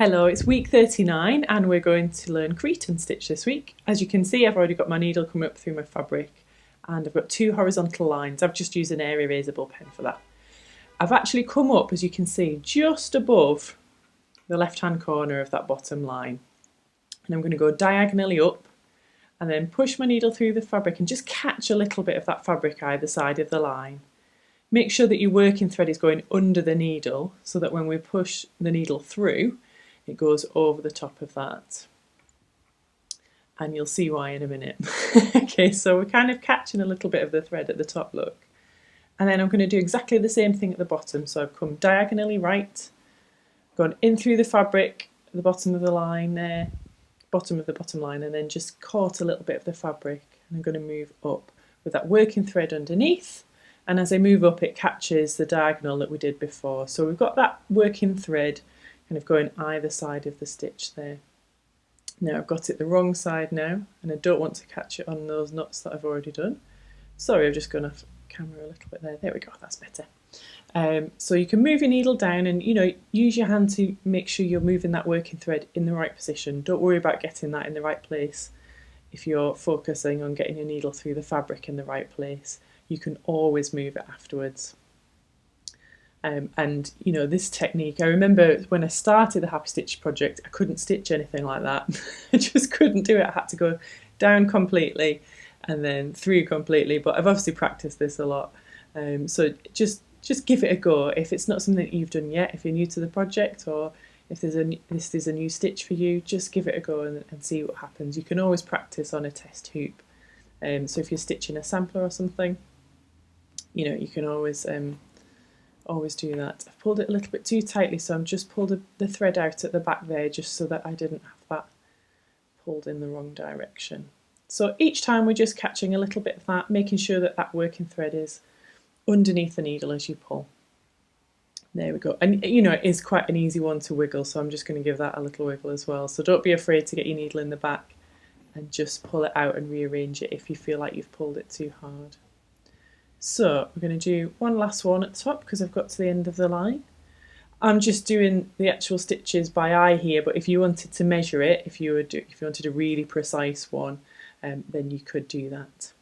Hello, it's week 39 and we're going to learn Cretan stitch this week. As you can see, I've already got my needle coming up through my fabric and I've got two horizontal lines. I've just used an erasable pen for that. I've actually come up, as you can see, just above the left-hand corner of that bottom line. And I'm going to go diagonally up and then push my needle through the fabric and just catch a little bit of that fabric either side of the line. Make sure that your working thread is going under the needle so that when we push the needle through, it goes over the top of that. And you'll see why in a minute. Okay, so we're kind of catching a little bit of the thread at the top, look. And then I'm going to do exactly the same thing at the bottom. So I've come diagonally right, gone in through the fabric, at the bottom of the line there, bottom of the bottom line, and then just caught a little bit of the fabric. And I'm going to move up with that working thread underneath. And as I move up, it catches the diagonal that we did before. So we've got that working thread kind of going either side of the stitch there. Now I've got it the wrong side now, and I don't want to catch it on those knots that I've already done. Sorry, I've just gone off camera a little bit there. There we go, that's better. So you can move your needle down and use your hand to make sure you're moving that working thread in the right position. Don't worry about getting that in the right place. If you're focusing on getting your needle through the fabric in the right place, you can always move it afterwards. And this technique, I remember when I started the Happy Stitch project, I couldn't stitch anything like that. I just couldn't do it. I had to go down completely and then through completely, but I've obviously practiced this a lot. So just give it a go. If it's not something that you've done yet, if you're new to the project, or if this is a new stitch for you, just give it a go and see what happens. You can always practice on a test hoop. So if you're stitching a sampler or something, you can always do that. I've pulled it a little bit too tightly, so I'm just pulled the thread out at the back there just so that I didn't have that pulled in the wrong direction. So each time we're just catching a little bit of that, making sure that that working thread is underneath the needle as you pull. There we go. And it is quite an easy one to wiggle, so I'm just going to give that a little wiggle as well. So don't be afraid to get your needle in the back and just pull it out and rearrange it if you feel like you've pulled it too hard. So we're going to do one last one at the top because I've got to the end of the line. I'm just doing the actual stitches by eye here, but if you wanted to measure it, if you wanted a really precise one, then you could do that.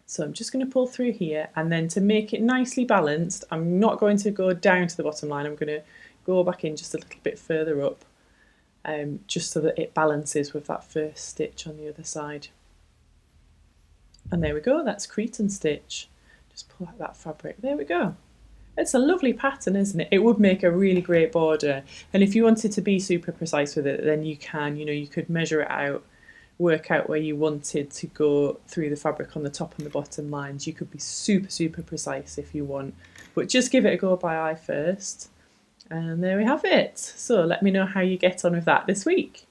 So I'm just going to pull through here, and then to make it nicely balanced, I'm not going to go down to the bottom line. I'm going to go back in just a little bit further up, just so that it balances with that first stitch on the other side. And there we go, that's Cretan stitch. Just pull out that fabric, there we go. It's a lovely pattern, isn't it? It would make a really great border. And if you wanted to be super precise with it, then you can, you could measure it out, work out where you wanted to go through the fabric on the top and the bottom lines. You could be super, super precise if you want. But just give it a go by eye first. And there we have it. So let me know how you get on with that this week.